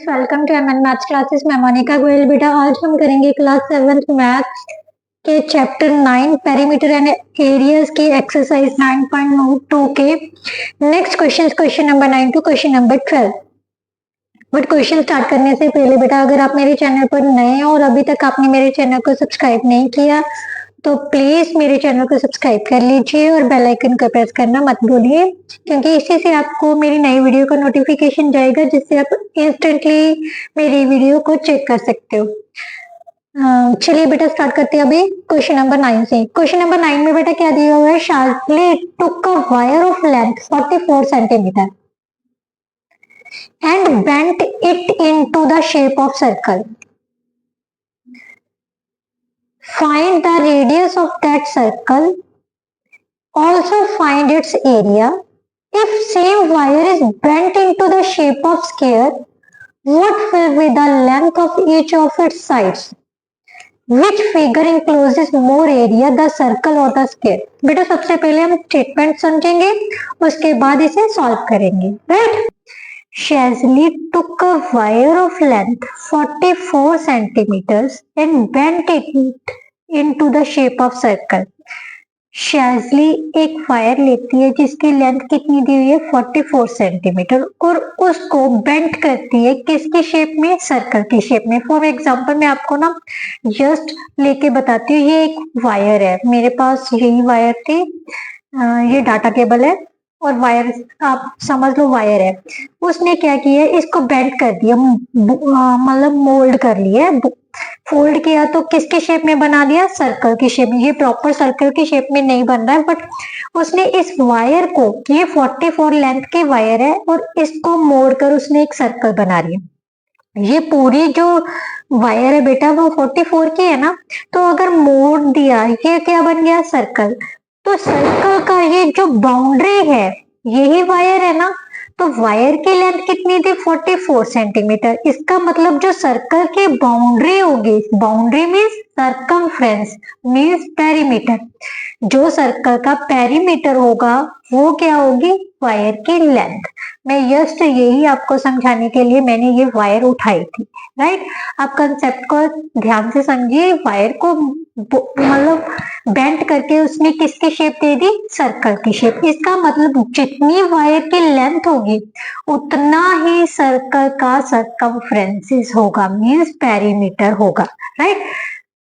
Students, welcome to MN maths classes. मैं मोनिका गोयल। बेटा आज हम करेंगे क्लास 7th मैथ्स के चैप्टर 9 पेरीमीटर एंड एरियाज की एक्सरसाइज 9.2 के next question number 9 to question number 12। But question start करने से पहले बेटा, अगर आप मेरे चैनल पर नए हैं और अभी तक आपने मेरे चैनल को सब्सक्राइब नहीं किया तो प्लीज मेरे चैनल को सब्सक्राइब कर लीजिए और बेल आइकन को प्रेस करना मत भूलिए, क्योंकि इसी से आपको मेरी नई वीडियो का नोटिफिकेशन जाएगा, जिससे आप इंस्टेंटली मेरी वीडियो को चेक कर सकते हो। चलिए बेटा स्टार्ट करते हैं अभी क्वेश्चन नंबर 9 से। क्वेश्चन नंबर 9 में बेटा क्या दिया हुआ है? Sharply took a wire of length 44 centimetre and bent it into the shape of circle. Find the radius of that circle. Also find its area. If same wire is bent into the shape of sphere, what will be the length of each of its sides? Which figure encloses more area, the circle or the sphere? बेटा सबसे पहले हम statement समझेंगे, उसके बाद इसे solve करेंगे, right? Shazli took a wire of length 44 centimeters and bent it into the shape of circle. Shazli एक वायर लेती है जिसकी लेंथ कितनी दी हुई है? 44 सेंटीमीटर, और उसको बेंट करती है किसकी शेप में? सर्कल की शेप में। फॉर एग्जांपल मैं आपको ना जस्ट लेके बताती हूँ। ये एक वायर है, मेरे पास यही वायर थी, ये डाटा केबल है और वायर आप समझ लो वायर है। उसने क्या किया, इसको बेंड कर दिया, मतलब मोल्ड कर लिया, फोल्ड किया तो किसके शेप में बना दिया? सर्कल की शेप में। ये प्रॉपर सर्कल की शेप में नहीं बन रहा है, बट उसने इस वायर को, ये 44 लेंथ के वायर है और इसको मोड़ कर उसने एक सर्कल बना दिया। ये पूरी जो वायर है बेटा वो 44 की है ना, तो अगर मोड़ दिया ये क्या बन गया? सर्कल। तो सर्कल का ये जो बाउंड्री है यही वायर है ना, तो वायर की लेंथ कितनी थी? 44 सेंटीमीटर। इसका मतलब जो सर्कल की बाउंड्री होगी, boundary means circumference means perimeter, जो सर्कल का पेरीमीटर होगा वो क्या होगी? वायर की लेंथ। मैं जस्ट यही आपको समझाने के लिए मैंने ये वायर उठाई थी, राइट? आप कंसेप्ट को ध्यान से समझिए। वायर को मतलब बेंट करके उसने किसकी शेप दे दी? सर्कल की शेप। इसका मतलब जितनी वायर की लेंथ होगी उतना ही सर्कल का सर्कमफ्रेंस होगा, मीन्स पेरीमीटर होगा, राइट?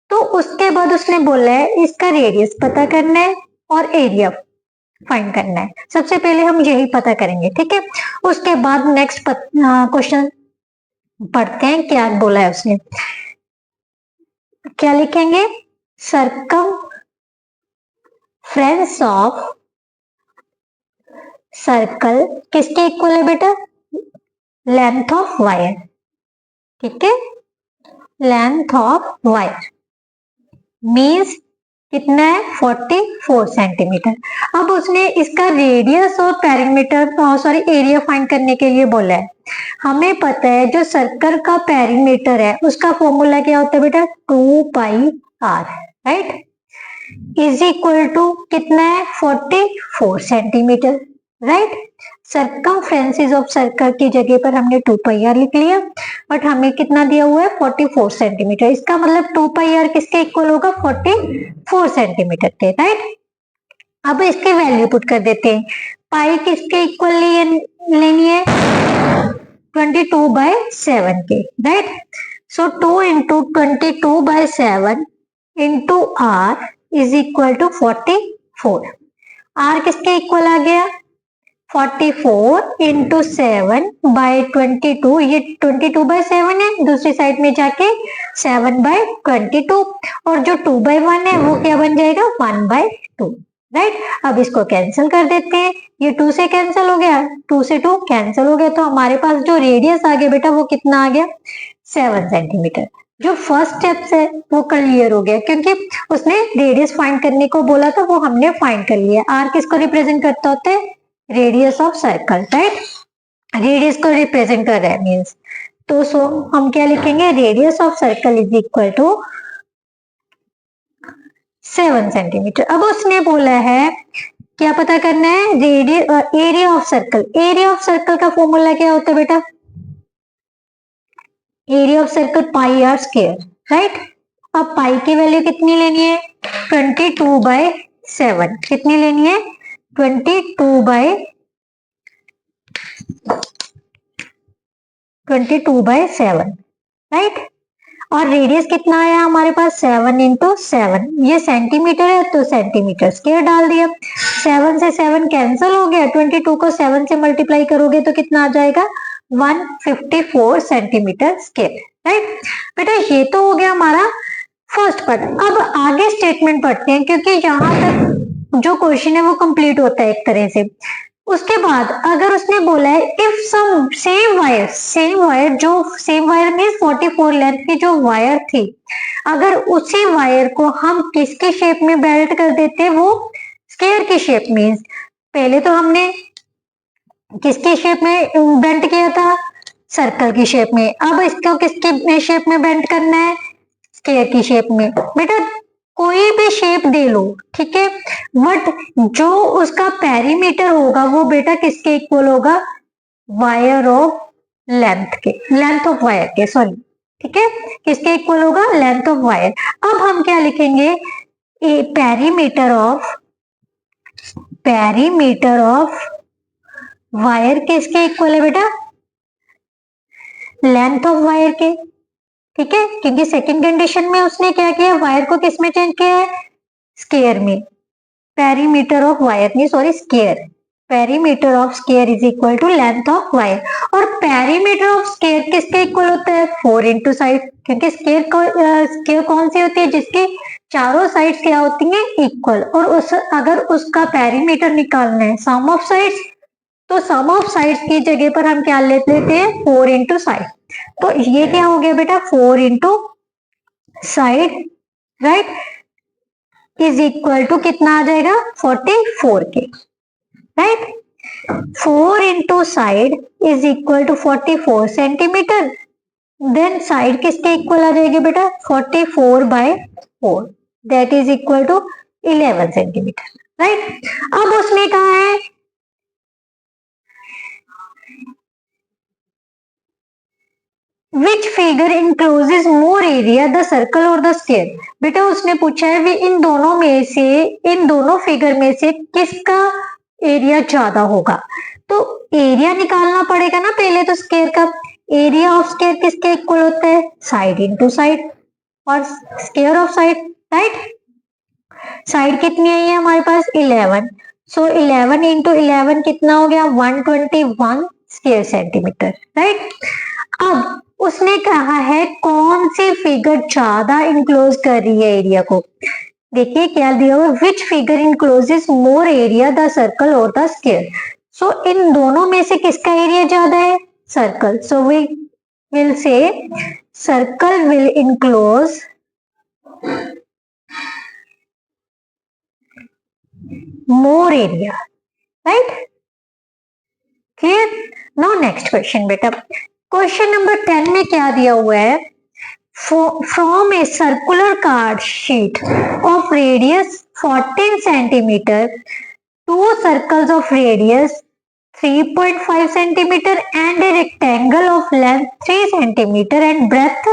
तो उसके बाद उसने बोला है इसका रेडियस पता करना है और एरिया फाइंड करना है। सबसे पहले हम यही पता करेंगे, ठीक है? उसके बाद नेक्स्ट क्वेश्चन पढ़ते हैं क्या बोला है उसने। क्या लिखेंगे? सर्कमफ्रेंस ऑफ सर्कल किसके इक्वल है बेटा? लेंथ ऑफ वायर, ठीक है? लेंथ ऑफ वायर मीन्स कितना है? 44 सेंटीमीटर। अब उसने इसका रेडियस और पेरीमीटर सॉरी एरिया फाइंड करने के लिए बोला है। हमें पता है जो सर्कल का पेरीमीटर है उसका फॉर्मूला क्या होता है बेटा? 2 pi r, right? Is equal to कितना है? 44 centimetre, right? Circumference of circle की जगह पर हमने 2 पाई आर लिख लिया, बट हमें कितना दिया हुआ है? 44 सेंटीमीटर। इसका मतलब 2 पाई आर किसके इक्वल होगा? 44 सेंटीमीटर के, राइट? अब इसके वैल्यू पुट कर देते हैं। पाई किसके इक्वल लेनी है? 22/7 के, right? So 2 into 22/7 into r is equal to 44। R किसके इक्वल आ गया? 44 इंटू 7/22। ये 22/7 है, दूसरी साइड में जाके 7/22, और जो 2/1 है वो क्या बन जाएगा? 1/2, राइट? अब इसको कैंसिल कर देते हैं। ये 2 से कैंसिल हो गया, 2 से 2 कैंसिल हो गया, तो हमारे पास जो रेडियस आ गया बेटा वो कितना आ गया? 7 सेंटीमीटर। जो फर्स्ट स्टेप है वो क्लियर हो गया, क्योंकि उसने रेडियस फाइंड करने को बोला था, वो हमने फाइंड कर लिया। आर किसको रिप्रेजेंट करता होता है? Radius of circle, right? Radius को रिप्रेजेंट कर रहा है मीन्स, तो सो हम क्या लिखेंगे? Radius of circle is equal to 7 centimetre. अब उसने बोला है क्या पता करना है? Area of circle. Area of circle का फॉर्मूला क्या होता है बेटा? Area of circle pi r square, right. अब पाई की वैल्यू कितनी लेनी है, 22/7। कितनी लेनी है, 22/7, राइट। और रेडियस कितना आया हमारे पास, 7 × 7। ये सेंटीमीटर है तो सेंटीमीटर स्क्वायर डाल दिया। 7 से 7 कैंसिल हो गया, 22 को 7 से मल्टीप्लाई करोगे तो कितना आ जाएगा, 154 सेंटीमीटर स्क्वायर, राइट। बेटा ये तो हो गया हमारा फर्स्ट पार्ट। अब आगे स्टेटमेंट पढ़ते हैं, क्योंकि यहाँ तक जो क्वेश्चन है वो कंप्लीट होता है एक तरह से। उसके बाद अगर उसने बोला है इफ सम सेम वायर जो सेम वायर में 44 लेंथ की जो वायर थी, अगर उसी वायर को हम किसके शेप में बेल्ट कर देते, वो स्क्वायर की शेप में। पहले तो हमने किसके शेप में बेंट किया था, सर्कल की शेप में। अब इसको किसके शेप में बेंट करना है, स्क्वायर की शेप में। बेटा कोई भी शेप दे लो, ठीक है, बट जो उसका पेरीमीटर होगा वो बेटा किसके इक्वल होगा, वायर ऑफ लेंथ के, लेंथ ऑफ वायर के, सॉरी, ठीक है, किसके इक्वल होगा, लेंथ ऑफ वायर। अब हम क्या लिखेंगे, पेरीमीटर ऑफ वायर किसके इक्वल है बेटा, लेंथ ऑफ वायर के, ठीक है, क्योंकि सेकंड कंडीशन में उसने क्या किया, वायर को किस में चेंज किया है, स्क्वायर में। पेरीमीटर ऑफ वायर नहीं, sorry, square. Perimeter of square is equal to length of wire. और पेरीमीटर ऑफ स्क्वायर किसके इक्वल होता है, 4 × साइड, क्योंकि स्क्वायर कौन सी होती है, जिसकी चारों साइड्स क्या होती हैं, इक्वल। और अगर उसका पेरीमीटर निकालना है सम ऑफ साइड्स, तो सम ऑफ साइड्स की जगह पर हम क्या ले लेते हैं, 4 × साइड। तो ये क्या हो गया बेटा, 4 × side, right, is equal to कितना आ जाएगा, 44 के, right. 4 × side is equal to 44 centimetre. Then side किसके इक्वल आ जाएगी बेटा, 44/4, that is equal to 11 centimetre, right. अब उसने कहा है Which figure encloses more area, the circle or the square? बेटा उसने पूछा है भी इन दोनों फिगर में से किसका एरिया ज्यादा होगा। तो एरिया निकालना पड़ेगा ना पहले तो स्क्वायर का। एरिया ऑफ स्क्वायर किसके इक्वल होता है, साइड इंटू साइड, और square of side, right. Side कितनी आई है हमारे पास, 11। सो 11 × 11 कितना हो गया, 121 स्क्वायर सेंटीमीटर, राइट। अब उसने कहा है कौन सी फिगर ज्यादा इनक्लोज कर रही है एरिया को। देखिए क्या दिया हुआ, which figure encloses more area, the circle और द स्क्वायर। सो इन दोनों में से किसका एरिया ज्यादा है, circle. So we will say circle will enclose more area, right, clear. Now next question बेटा, क्वेश्चन नंबर 10 में क्या दिया हुआ है, from a circular card sheet of radius 14 centimetre, two circles of radius 3.5 centimetre and a rectangle of length 3 centimetre and breadth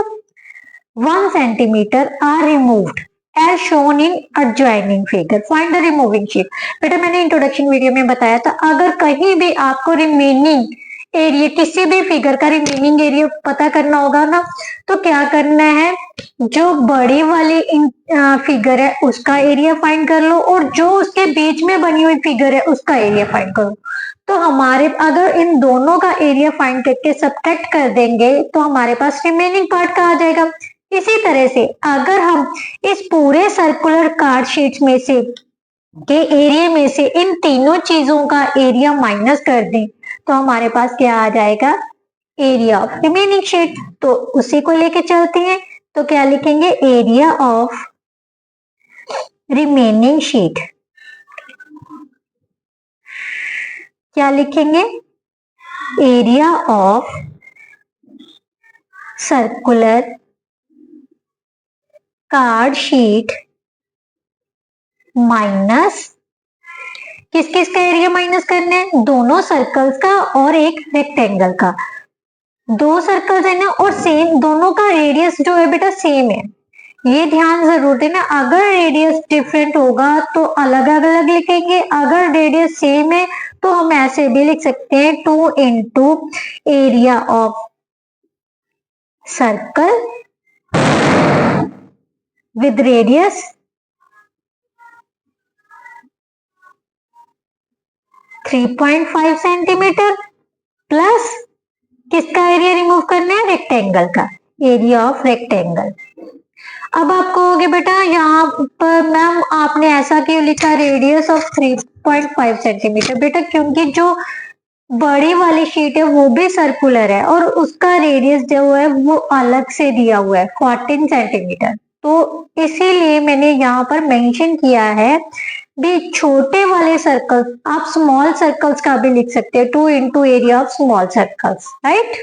1 centimetre are removed as shown in adjoining figure, find the removing sheet. बेटा मैंने introduction video में बताया था, अगर कहीं भी आपको remaining area, किसी भी फिगर का रिमेनिंग एरिया पता करना होगा ना, तो क्या करना है, जो बड़ी वाली फिगर है उसका एरिया फाइंड कर लो, और जो उसके बीच में बनी हुई फिगर है उसका एरिया फाइंड करो। तो हमारे अगर इन दोनों का एरिया फाइंड करके सब्ट्रैक्ट कर देंगे तो हमारे पास रिमेनिंग पार्ट का आ जाएगा। इसी तरह से अगर हम इस पूरे सर्कुलर कार्ड शीट में से के एरिया में से इन तीनों चीजों का एरिया माइनस कर दें तो हमारे पास क्या आ जाएगा, एरिया ऑफ रिमेनिंग शीट। तो उसी को लेके चलते हैं, तो क्या लिखेंगे, एरिया ऑफ रिमेनिंग शीट। क्या लिखेंगे, area of circular card sheet minus किस किस का एरिया माइनस करना है, दोनों सर्कल्स का और एक रेक्टेंगल का। दो सर्कल्स है ना और सेम दोनों का रेडियस जो है बेटा सेम है, ये ध्यान जरूर देना। अगर रेडियस डिफरेंट होगा तो अलग अलग लिखेंगे, अगर रेडियस सेम है तो हम ऐसे भी लिख सकते हैं 2 into area of circle with radius 3.5 centimetre plus किसका एरिया रिमूव करना है, रेक्टेंगल का, एरिया ऑफ रेक्टेंगल। अब आप कहोगे बेटा यहाँ पर मैम आपने ऐसा क्यों लिखा रेडियस ऑफ 3.5 सेंटीमीटर, बेटा क्योंकि जो बड़ी वाली शीट है वो भी सर्कुलर है और उसका रेडियस जो है वो अलग से दिया हुआ है 14 सेंटीमीटर, तो इसीलिए मैंने यहाँ पर मेंशन किया है भी छोटे वाले सर्कल, आप स्मॉल सर्कल्स का भी लिख सकते हैं 2 into area of small circles, right.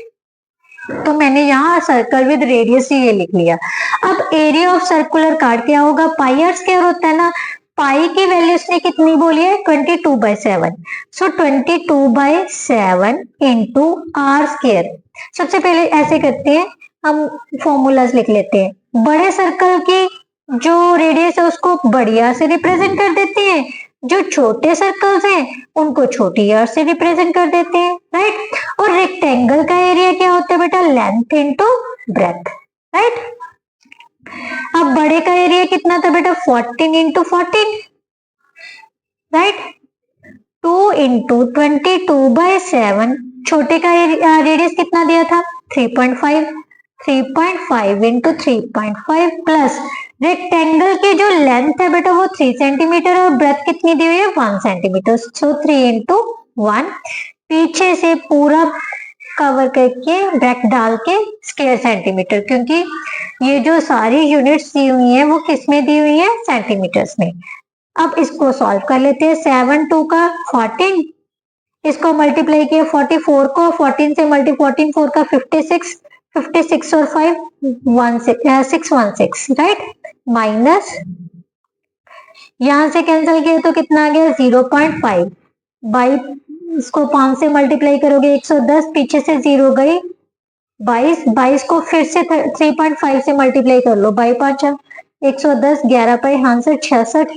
तो मैंने यहाँ सर्कल विद रेडियस ये लिख लिया। अब एरिया ऑफ सर्कुलर कार्ड क्या होगा, पाई आर स्क्वायर होता है ना, पाई की वैल्यू इसने कितनी बोली है 22/7, सो 22/7 इंटू आर स्क्वायर। सबसे पहले ऐसे करते हैं, हम फॉर्मूलाज लिख लेते हैं। बड़े सर्कल की जो रेडियस है उसको बड़ी आर से रिप्रेजेंट कर देते हैं, जो छोटे सर्कल्स हैं उनको छोटी आर से रिप्रेजेंट कर देते हैं, राइट। और रेक्टेंगल का एरिया क्या होता है बेटा, लेंथ इंटू ब्रेथ, राइट। अब बड़े का एरिया कितना था बेटा 14 इंटू 14, राइट। 2 इंटू 22/7, छोटे का रेडियस कितना दिया था 3.5, 3.5 इंटू 3.5 प्लस रेक्टेंगल की जो लेंथ है बेटा वो 3 सेंटीमीटर और ब्रेथ कितनी दी हुई है 1 सेंटीमीटर, सो 3 इंटू 1, पीछे से पूरा कवर करके ब्रैकेट डाल के स्क्वायर सेंटीमीटर, क्योंकि ये जो सारी यूनिट्स दी हुई है वो किस में दी हुई है सेंटीमीटर्स में। अब इसको सॉल्व कर लेते हैं, 7 2 का 14, इसको मल्टीप्लाई किया 44 को, 14 से मल्टी 14 4 का 56, 56 और 5 616, राइट। माइनस यहां से कैंसिल किया तो कितना आ गया 0.5, बाई इसको 5 से मल्टीप्लाई करोगे 110, पीछे से 0 गई 22, 22 को फिर से 3.5 से मल्टीप्लाई कर लो, बाई 5 110, 11 पाई हांसर 66,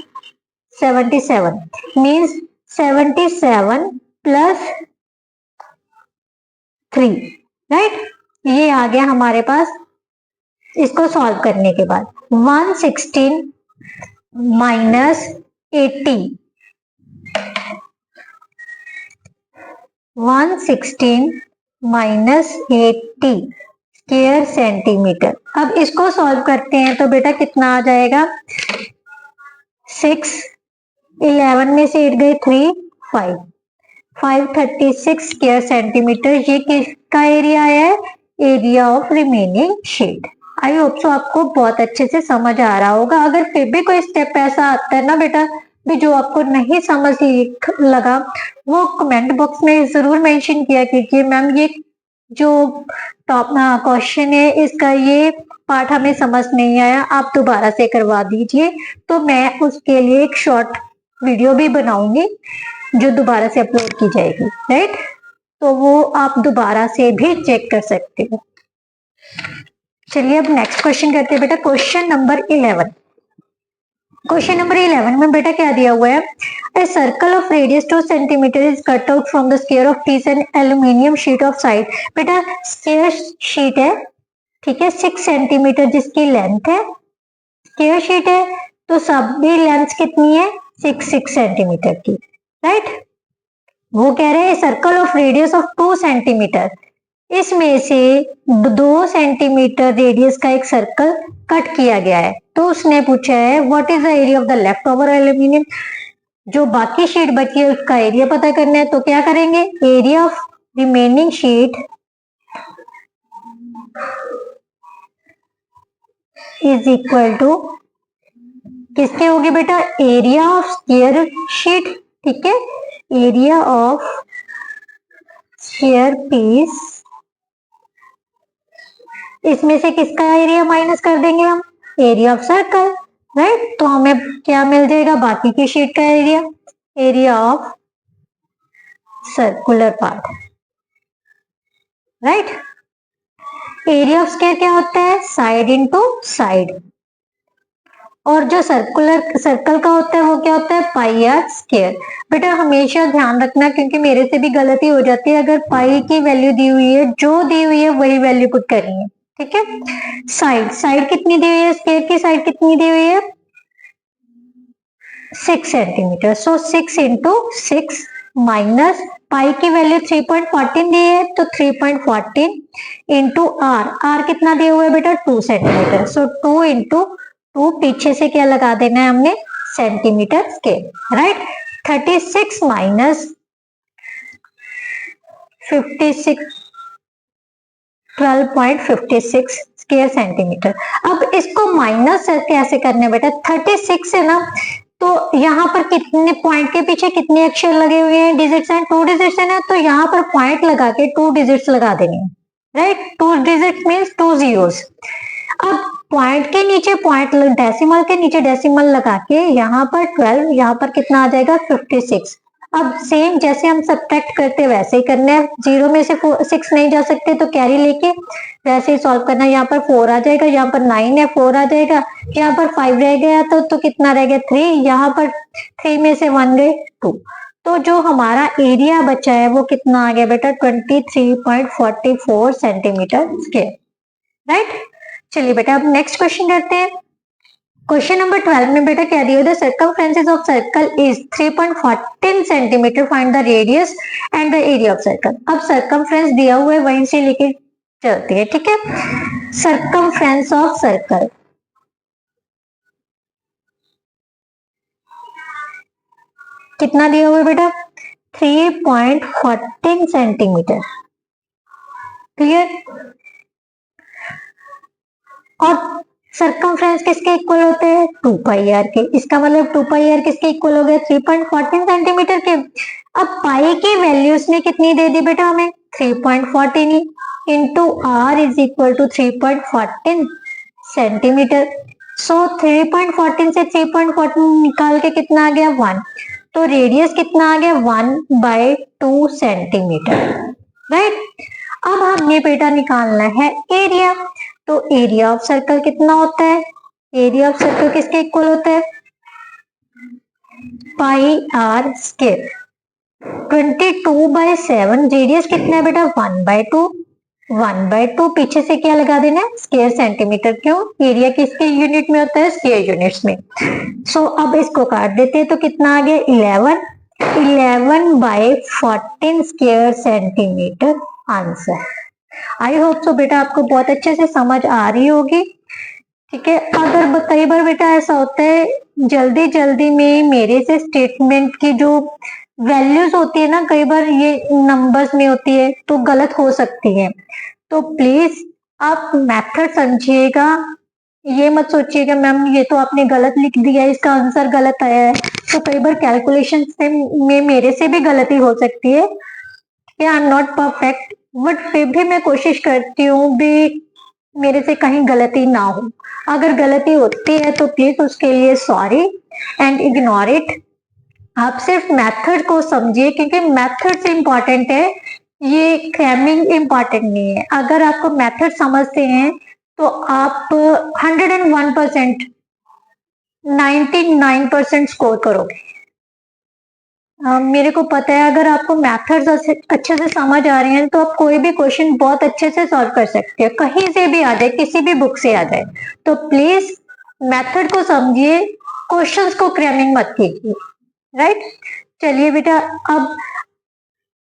77 मीन्स 77 प्लस 3, राइट। ये आ गया हमारे पास। इसको सॉल्व करने के बाद 116 माइनस 80, 116 माइनस 80 स्क्वायर सेंटीमीटर। अब इसको सॉल्व करते हैं तो बेटा कितना आ जाएगा 6, 11 में से 8 गए 3, 5, 536 स्क्वायर सेंटीमीटर। ये किसका एरिया है, area of remaining sheet. I hope so आपको बहुत अच्छे से समझ आ रहा होगा। अगर फिर भी कोई स्टेप ऐसा आता है ना बेटा भी जो आपको नहीं समझ लगा, वो कमेंट बॉक्स में जरूर मेंशन किया कीजिए मैम ये जो टॉप क्वेश्चन है इसका ये पार्ट हमें समझ नहीं आया, आप दोबारा से करवा दीजिए। तो मैं उसके लिए एक शॉर्ट वीडियो भी बनाऊंगी जो दोबारा से अपलोड की जाएगी, राइट। तो वो आप दोबारा से भी चेक कर सकते हो। चलिए अब नेक्स्ट क्वेश्चन करते हैं बेटा, क्वेश्चन नंबर 11। क्वेश्चन नंबर 11 में बेटा क्या दिया हुआ है, a circle of radius 2 centimetre is cut out from the square of peace and aluminium sheet of side. बेटा स्क्वायर शीट है, ठीक है, 6 सेंटीमीटर जिसकी लेंथ है, स्क्वायर शीट है तो सभी लेंथ कितनी है 6 सेंटीमीटर की, राइट। वो कह रहे हैं circle of radius of 2 centimetre, इसमें से 2 सेंटीमीटर रेडियस का एक सर्कल कट किया गया है। तो उसने पूछा है what is the area of the left over aluminium, जो बाकी शीट बची है उसका एरिया पता करना है। तो क्या करेंगे, area of remaining sheet is equal to किसके होगी बेटा, एरिया ऑफ स्क्वायर शीट, ठीक है, एरिया ऑफ स्क्वायर पीस, इसमें से किसका एरिया माइनस कर देंगे हम, एरिया ऑफ सर्कल, राइट। तो हमें क्या मिल जाएगा, बाकी की शीट का area, area of circular part, right. Area of square क्या होता है, साइड इंटू साइड, और जो सर्कल का होता है वो क्या होता है, पाई आर स्क्वायर। बेटा हमेशा ध्यान रखना, क्योंकि मेरे से भी गलती हो जाती है, अगर पाई की वैल्यू दी हुई है, जो दी हुई है वही वैल्यू पुट करनी है, ठीक है। साइड कितनी दी हुई है, स्क्वायर की साइड कितनी दी हुई है, 6 सेंटीमीटर। सो 6 इंटू 6 माइनस पाई की वैल्यू 3.14 दी है, तो 3.14 इंटू आर कितना दिया हुआ है बेटा, 2 सेंटीमीटर। सो 2 इंटू 2, पीछे से क्या लगा देना है हमने, centimetre square, right. 36 minus 56, 12.56 square centimetre. अब इसको माइनस कैसे करना है बेटा, 36 है ना, तो यहाँ पर कितने पॉइंट के पीछे कितने अक्षर लगे हुए हैं, डिजिट्स हैं, 2 डिजिट्स है ना, तो यहाँ पर पॉइंट लगा के 2 डिजिट्स लगा देंगे, राइट। 2 digits means 2 zeros। अब पॉइंट के नीचे पॉइंट, डेसिमल के नीचे डेसिमल लगा के यहाँ पर 12, यहाँ पर कितना आ जाएगा, 56। अब सेम जैसे हम सब्ट्रैक्ट करते वैसे ही करना है, 0 में से 6 नहीं जा सकते तो कैरी लेके वैसे ही सॉल्व करना है। यहाँ पर 4 आ जाएगा, यहाँ पर 9 है, 4 आ जाएगा, यहाँ पर 5 रह गया, तो कितना रह गया, 3। यहाँ पर 3 में से 1 गए, 2। तो जो हमारा एरिया बचा है वो कितना आ गया बेटा, 23.44 सेंटीमीटर स्क्वायर, राइट। चलिए बेटा अब नेक्स्ट क्वेश्चन करते हैं। क्वेश्चन नंबर 12 में बेटा क्या दिया, the circumference of circle is 3.14 centimetre, find the radius and the area of circle. अब सर्कमफ्रेंस दिया हुआ है, वहीं से लेके चलती है, ठीक है। सर्कमफ्रेंस ऑफ सर्कल, कितना दिया हुआ है बेटा, 3.14 सेंटीमीटर, क्लियर। और सर्कमफ्रेंस किसके इक्वल होते हैं, 2 पाई आर के। इसका मतलब 2 पाई आर किसके इक्वल हो गए, 3.14 सेंटीमीटर के। अब पाई की वैल्यू उसने कितनी दे दी बेटा हमें, 3.14 into r is equal to 3.14 centimetre. So 3.14 से 3.14 निकाल के कितना आ गया, 1। तो रेडियस कितना आ गया, 1/2 सेंटीमीटर, राइट। अब हमने बेटा निकालना है एरिया। तो एरिया ऑफ सर्कल कितना होता है, एरिया ऑफ सर्कल किसके इक्वल होता है, पाई आर स्क्वायर। 22/7, रेडियस कितना है बेटा, 1/2, 1/2, पीछे से क्या लगा देना है, स्क्वायर सेंटीमीटर। क्यों, एरिया किसके यूनिट में होता है, स्क्वायर यूनिट्स में। सो अब इसको काट देते हैं, तो कितना आ गया, 11/14 square centimetre answer. I hope so बेटा आपको बहुत अच्छे से समझ आ रही होगी, ठीक है। अगर कई बार बेटा ऐसा होता है, जल्दी जल्दी में मेरे से स्टेटमेंट की जो वैल्यूज होती है ना, कई बार ये नंबर्स में होती है तो गलत हो सकती है। तो प्लीज आप मेथड समझिएगा, ये मत सोचिएगा मैम ये तो आपने गलत लिख दिया, इसका आंसर गलत आया है। तो कई बार कैलकुलेशन में मेरे से भी गलती हो सकती है, I am not perfect, but फिर भी मैं कोशिश करती हूँ भी मेरे से कहीं गलती ना हो। अगर गलती होती है तो प्लीज उसके लिए सॉरी एंड इग्नोर इट। आप सिर्फ मेथड को समझिए, क्योंकि मेथड से इम्पोर्टेंट है, ये क्रैमिंग इम्पोर्टेंट नहीं है। अगर आपको मेथड समझते हैं तो आप 101%, 99% स्कोर करोगे। मेरे को पता है अगर आपको मैथड्स अच्छे से समझ आ रहे हैं तो आप कोई भी क्वेश्चन बहुत अच्छे से सॉल्व कर सकते हैं, कहीं से भी आ जाए, किसी भी बुक से आ जाए। तो प्लीज मेथड को समझिए, क्वेश्चंस को क्रैमिंग मत कीजिए, राइट। चलिए बेटा अब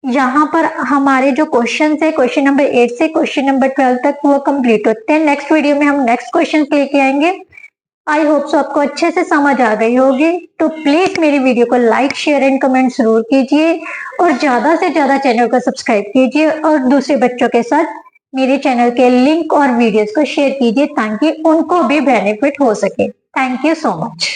यहाँ पर हमारे जो क्वेश्चन है, क्वेश्चन नंबर 8 से क्वेश्चन नंबर 12 तक वो कंप्लीट होते हैं। नेक्स्ट वीडियो में हम नेक्स्ट क्वेश्चन लेके आएंगे। आई होप सो आपको अच्छे से समझ आ गई होगी। तो प्लीज मेरी वीडियो को लाइक शेयर एंड कमेंट जरूर कीजिए, और ज्यादा से ज्यादा चैनल को सब्सक्राइब कीजिए, और दूसरे बच्चों के साथ मेरे चैनल के लिंक और वीडियोस को शेयर कीजिए ताकि उनको भी बेनिफिट हो सके। Thank you so much.